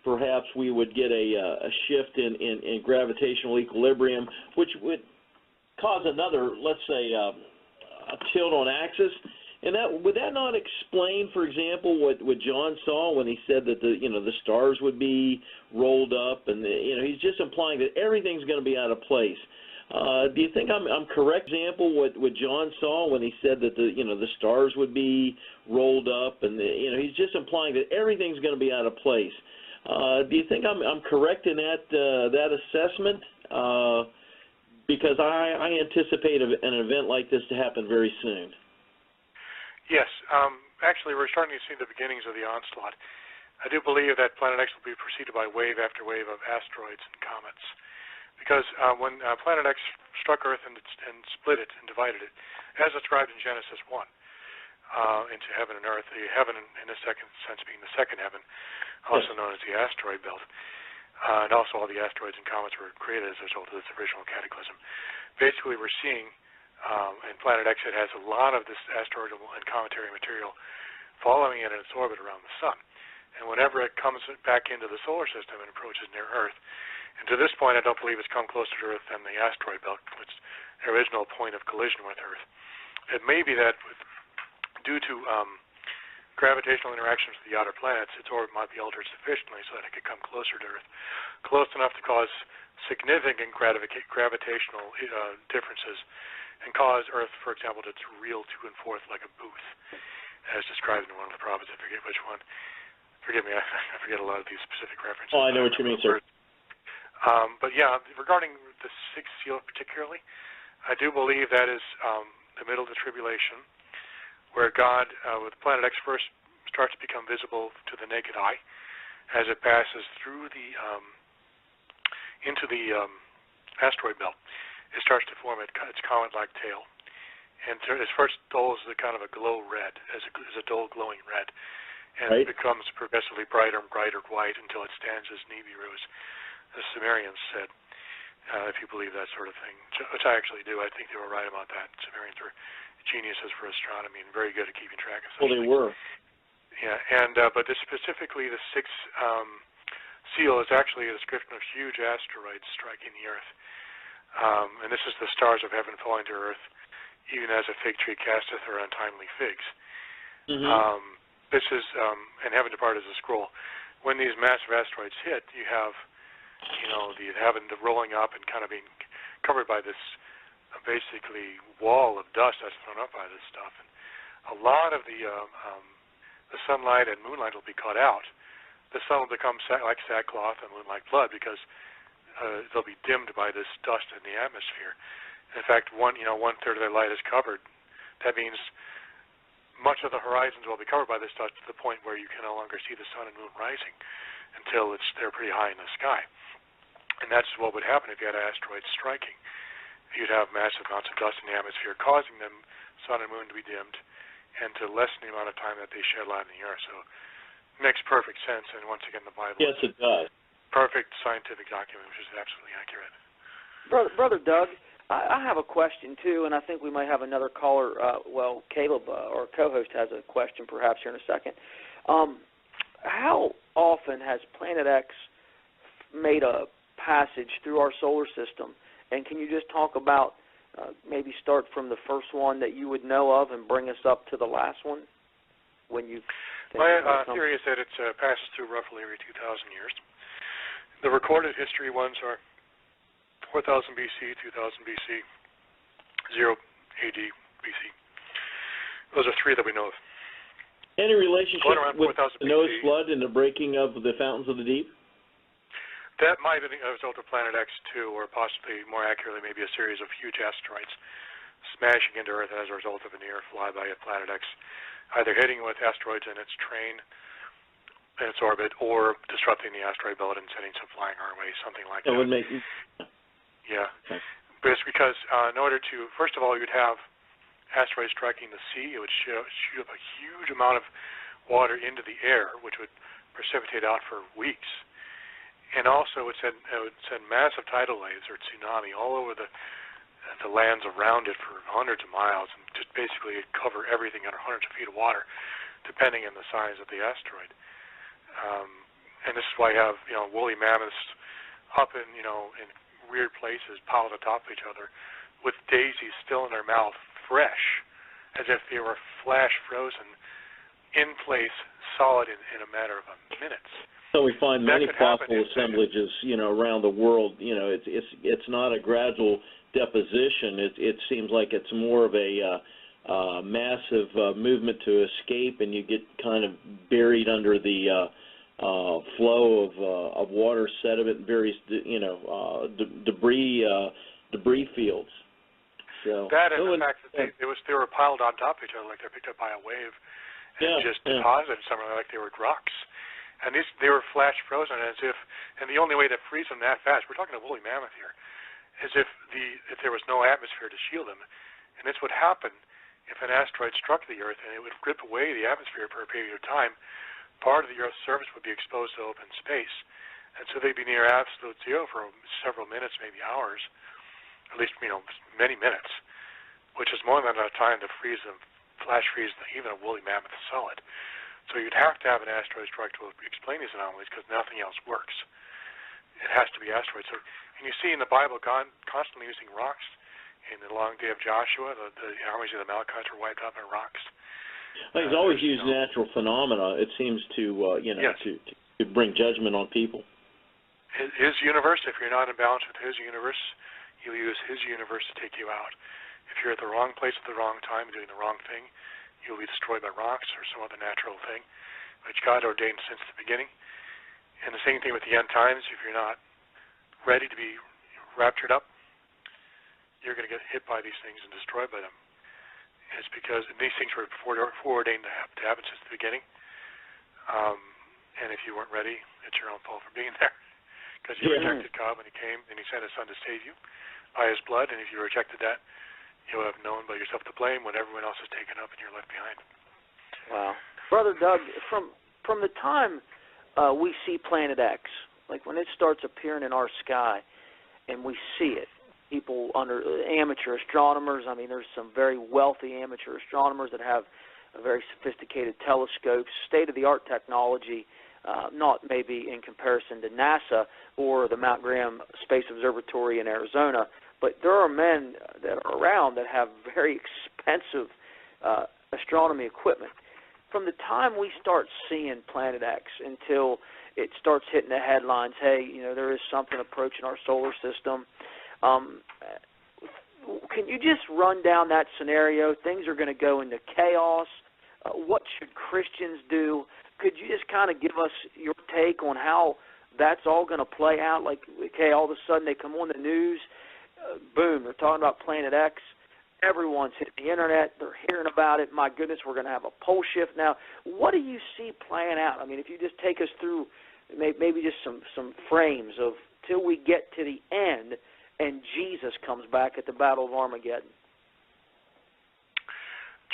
perhaps we would get a shift in gravitational equilibrium, which would cause another, let's say, a tilt on axis. And would that not explain, for example, what John saw when he said that the stars would be rolled up, and he's just implying that everything's going to be out of place. Do you think I'm correct? Example, what John saw when he said that the stars would be rolled up, and he's just implying that everything's going to be out of place. Do you think I'm correct in that assessment? Because I anticipate an event like this to happen very soon. Yes, actually, we're starting to see the beginnings of the onslaught. I do believe that Planet X will be preceded by wave after wave of asteroids and comets, because when Planet X struck Earth and split it and divided it, as described in Genesis 1, into heaven and earth, the heaven in a second sense being the second heaven, also known as the asteroid belt, and also all the asteroids and comets were created as a result of this original cataclysm. Basically, we're seeing and Planet X, it has a lot of this asteroidal and cometary material following it in its orbit around the sun. And whenever it comes back into the solar system and approaches near Earth, and to this point I don't believe it's come closer to Earth than the asteroid belt, its original point of collision with Earth. It may be that due to gravitational interactions with the outer planets, its orbit might be altered sufficiently so that it could come closer to Earth, close enough to cause significant gravitational differences, and cause Earth, for example, to reel to and forth like a booth, as described in one of the prophets. I forget which one. Forgive me, I forget a lot of these specific references. Oh, I know what you mean, sir. But yeah, regarding the sixth seal particularly, I do believe that is the middle of the tribulation, where God, with Planet X first, starts to become visible to the naked eye as it passes through the into the asteroid belt. It starts to form its comet-like tail, and its first dulls a kind of a glow red, as a dull glowing red, and it becomes progressively brighter and brighter white until it stands as Nibiru, as the Sumerians said, if you believe that sort of thing, which I actually do. I think they were right about that. Sumerians were geniuses for astronomy and very good at keeping track of such things. Well, they were. Yeah, and but specifically the sixth seal is actually a description of huge asteroids striking the Earth. And this is the stars of heaven falling to earth, even as a fig tree casteth her untimely figs. This is, and heaven departed as a scroll. When these massive asteroids hit, you have, the heaven rolling up and kind of being covered by this basically wall of dust that's thrown up by this stuff. And a lot of the sunlight and moonlight will be cut out. The sun will become like sackcloth and moon like blood because they'll be dimmed by this dust in the atmosphere. In fact, one-third of their light is covered. That means much of the horizons will be covered by this dust to the point where you can no longer see the sun and moon rising until they're pretty high in the sky. And that's what would happen if you had asteroids striking. You'd have massive amounts of dust in the atmosphere, causing them, sun and moon, to be dimmed, and to lessen the amount of time that they shed light in the air. So it makes perfect sense. And once again, the Bible. Yes, it does. Perfect scientific document, which is absolutely accurate. Brother Doug, I have a question, too, and I think we might have another caller. Caleb, our co-host, has a question perhaps here in a second. How often has Planet X made a passage through our solar system? And can you just talk about, maybe start from the first one that you would know of and bring us up to the last one? My theory is that it passes through roughly every 2,000 years. The recorded history ones are 4,000 BC, 2,000 BC, 0 AD BC. Those are three that we know of. Any relationship with the Noah's flood and the breaking of the fountains of the deep? That might have been a result of Planet X2, or possibly, more accurately, maybe a series of huge asteroids smashing into Earth as a result of a near flyby of Planet X, either hitting with asteroids in its train, in its orbit, or disrupting the asteroid belt and sending some flying our way, something like that. That would make... Yeah. Okay. But it's because in order to, first of all, you'd have asteroids striking the sea. It would shoot up a huge amount of water into the air, which would precipitate out for weeks. And also it would send massive tidal waves or tsunami all over the lands around it for hundreds of miles, and just basically cover everything under hundreds of feet of water, depending on the size of the asteroid. And this is why you have, woolly mammoths up in, in weird places piled atop of each other with daisies still in their mouth, fresh, as if they were flash frozen in place, solid in a matter of minutes. So we find many fossil assemblages, around the world. It's not a gradual deposition. It seems like it's more of a massive movement to escape, and you get kind of buried under the flow of water, sediment, various debris fields. So that and the fact that they were piled on top of each other like they're picked up by a wave and just deposited somewhere like they were rocks. And they were flash frozen as if, and the only way to freeze them that fast, we're talking a woolly mammoth here, as if there was no atmosphere to shield them. And this would happen if an asteroid struck the Earth and it would rip away the atmosphere for a period of time. Part of the Earth's surface would be exposed to open space. And so they'd be near absolute zero for several minutes, maybe hours, at least, many minutes, which is more than enough time to freeze them, flash freeze even a woolly mammoth solid. So you'd have to have an asteroid strike to explain these anomalies because nothing else works. It has to be asteroids. So, and you see in the Bible God constantly using rocks. In the long day of Joshua, the armies of the Amalekites were wiped out by rocks. Well, he's always used natural phenomena. It seems to to bring judgment on people. His universe, if you're not in balance with his universe, he'll use his universe to take you out. If you're at the wrong place at the wrong time doing the wrong thing, you'll be destroyed by rocks or some other natural thing, which God ordained since the beginning. And the same thing with the end times. If you're not ready to be raptured up, you're going to get hit by these things and destroyed by them. It's because these things were foreordained to happen since the beginning. And if you weren't ready, it's your own fault for being there. Because you rejected God when he came, and he sent his son to save you by his blood. And if you rejected that, you'll have known by yourself to blame when everyone else is taken up and you're left behind. Wow. Brother Doug, from the time we see Planet X, like when it starts appearing in our sky and we see it, people amateur astronomers, I mean, there's some very wealthy amateur astronomers that have very sophisticated telescopes, state-of-the-art technology, not maybe in comparison to NASA or the Mount Graham Space Observatory in Arizona, but there are men that are around that have very expensive astronomy equipment. From the time we start seeing Planet X until it starts hitting the headlines, hey, there is something approaching our solar system, can you just run down that scenario? Things are going to go into chaos. What should Christians do? Could you just kind of give us your take on how that's all going to play out? Like, okay, all of a sudden they come on the news, boom, they're talking about Planet X. Everyone's hitting the internet. They're hearing about it. My goodness, we're going to have a pole shift now. What do you see playing out? I mean, if you just take us through maybe just some frames of till we get to the end and Jesus comes back at the Battle of Armageddon.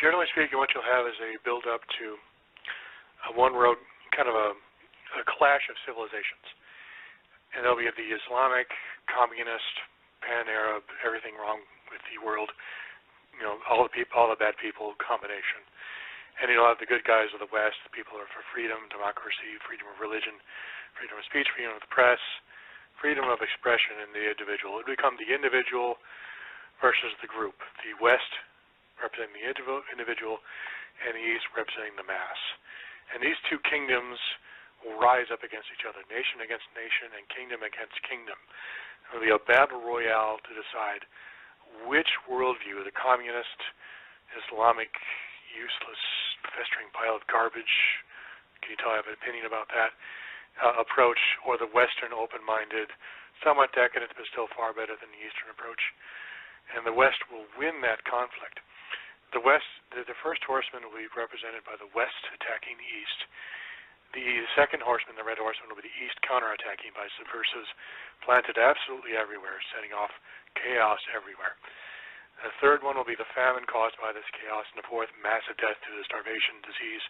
Generally speaking, what you'll have is a build-up to one road, kind of a clash of civilizations. And there'll be the Islamic, communist, pan-Arab, everything wrong with the world, all the bad people combination. And you'll have the good guys of the West, the people who are for freedom, democracy, freedom of religion, freedom of speech, freedom of the press, freedom of expression in the individual. It would become the individual versus the group. The West representing the individual, and the East representing the mass. And these two kingdoms will rise up against each other, nation against nation and kingdom against kingdom. It will be a battle royale to decide which worldview, the communist, Islamic, useless, festering pile of garbage, can you tell I have an opinion about that, approach, or the Western open-minded, somewhat decadent but still far better than the Eastern approach. And the West will win that conflict. The West, the first horseman will be represented by the West attacking the East. The second horseman, the red horseman, will be the East counterattacking by subversives planted absolutely everywhere, setting off chaos everywhere. The third one will be the famine caused by this chaos, and the fourth, massive death due to starvation, disease,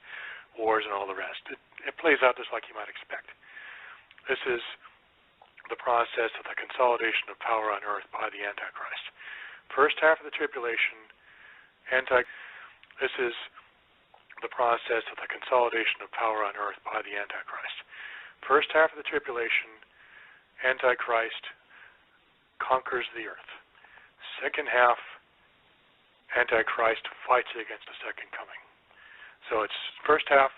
wars, and all the rest. It plays out just like you might expect. This is the process of the consolidation of power on earth by the Antichrist. First half of the tribulation, this is the process of the consolidation of power on earth by the Antichrist. First half of the tribulation, Antichrist conquers the earth. Second half, Antichrist fights against the second coming. So it's first half,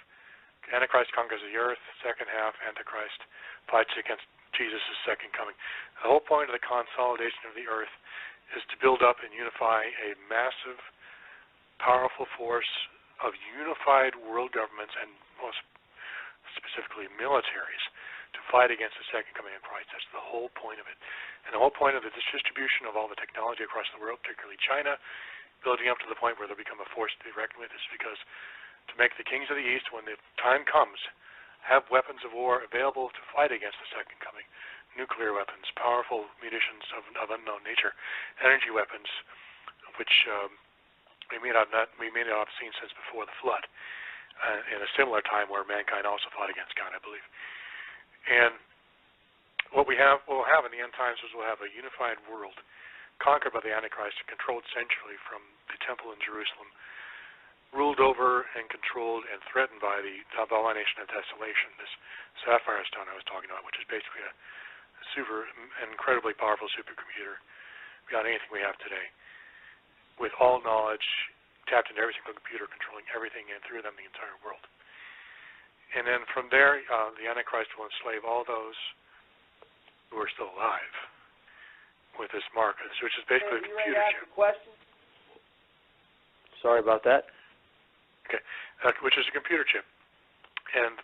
Antichrist conquers the earth. Second half, Antichrist fights against Jesus' second coming. The whole point of the consolidation of the earth is to build up and unify a massive, powerful force of unified world governments and most specifically militaries to fight against the second coming of Christ. That's the whole point of it. And the whole point of it, this distribution of all the technology across the world, particularly China, building up to the point where they'll become a force to be reckoned with, is because to make the kings of the East, when the time comes, have weapons of war available to fight against the second coming. Nuclear weapons, powerful munitions of unknown nature, energy weapons, which we may not have seen since before the flood, in a similar time where mankind also fought against God, I believe. And what we'll have in the end times is we'll have a unified world conquered by the Antichrist and controlled centrally from the temple in Jerusalem, ruled over and controlled and threatened by the abomination of desolation, this sapphire stone I was talking about, which is basically a super, incredibly powerful supercomputer beyond anything we have today, with all knowledge tapped into every single computer, controlling everything and through them the entire world. And then from there, the Antichrist will enslave all those who are still alive with this mark, which is basically a computer chip. Sorry about that. Okay, which is a computer chip. And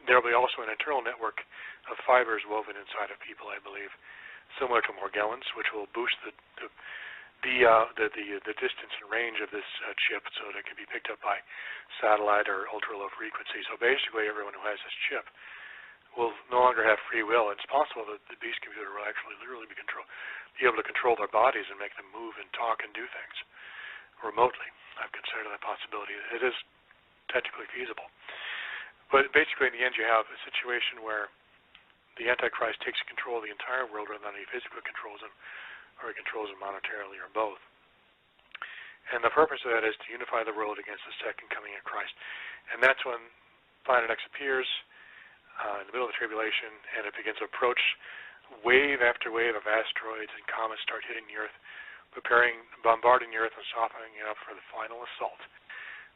there will be also an internal network of fibers woven inside of people, I believe, similar to Morgellons, which will boost the distance and range of this chip so that it can be picked up by satellite or ultra-low frequency. So basically everyone who has this chip will no longer have free will. It's possible that the beast computer will actually literally be able to control their bodies and make them move and talk and do things remotely. I've considered that possibility. It is technically feasible. But basically in the end you have a situation where the Antichrist takes control of the entire world rather than he physically controls them, or he controls them monetarily, or both. And the purpose of that is to unify the world against the second coming of Christ. And that's when Planet X appears in the middle of the tribulation, and it begins to approach. Wave after wave of asteroids and comets start hitting the Earth, bombarding the Earth and softening it up for the final assault,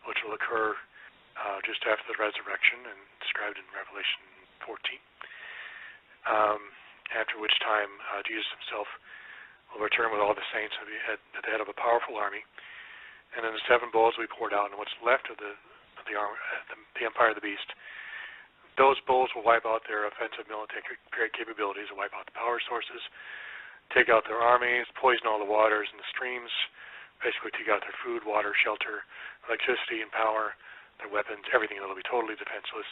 which will occur just after the resurrection and described in Revelation 14. After which time Jesus himself will return with all the saints at the head of a powerful army, and then the seven bowls will be poured out, and what's left of the empire of the beast, those bowls will wipe out their offensive military capabilities, will wipe out the power sources, take out their armies, poison all the waters and the streams, basically take out their food, water, shelter, electricity and power, their weapons, everything. It'll be totally defenseless.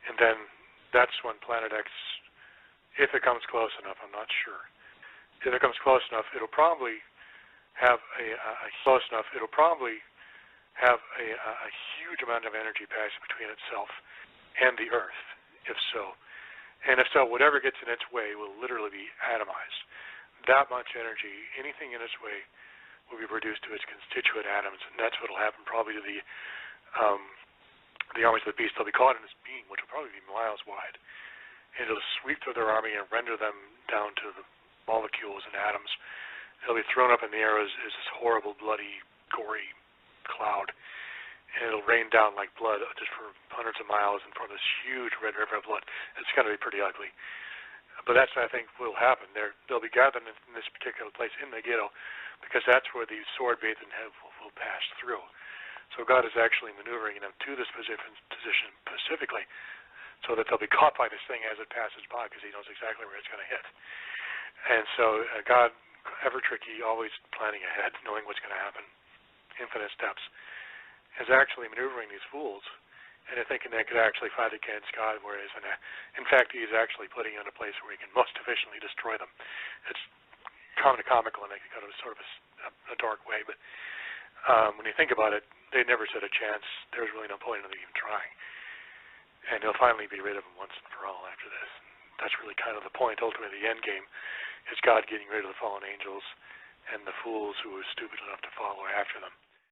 And then that's when Planet X, if it comes close enough, I'm not sure. If it comes close enough, it'll probably have a huge amount of energy passing between itself and the Earth, if so. And if so, whatever gets in its way will literally be atomized. That much energy, anything in its way, will be reduced to its constituent atoms, and that's what will happen probably to the armies of the beast. They'll be caught in this beam, which will probably be miles wide. And it'll sweep through their army and render them down to the molecules and atoms. They'll be thrown up in the air as this horrible, bloody, gory cloud. And it'll rain down like blood just for hundreds of miles and form this huge red river of blood. It's going to be pretty ugly. But that's what I think will happen. They'll be gathered in this particular place in Megiddo because that's where the sword bathed in heaven will pass through. So God is actually maneuvering them to this position specifically so that they'll be caught by this thing as it passes by because he knows exactly where it's going to hit. And so God, ever tricky, always planning ahead, knowing what's going to happen, infinite steps, is actually maneuvering these fools into thinking they could actually fight against God, whereas in fact he's actually putting them in a place where he can most efficiently destroy them. It's kind of comical in a kind of sort of a dark way, but when you think about it, they never stood a chance. There's really no point in them even trying. And they'll finally be rid of them once and for all after this. That's really kind of the point. Ultimately, the end game is God getting rid of the fallen angels and the fools who were stupid enough to follow after them.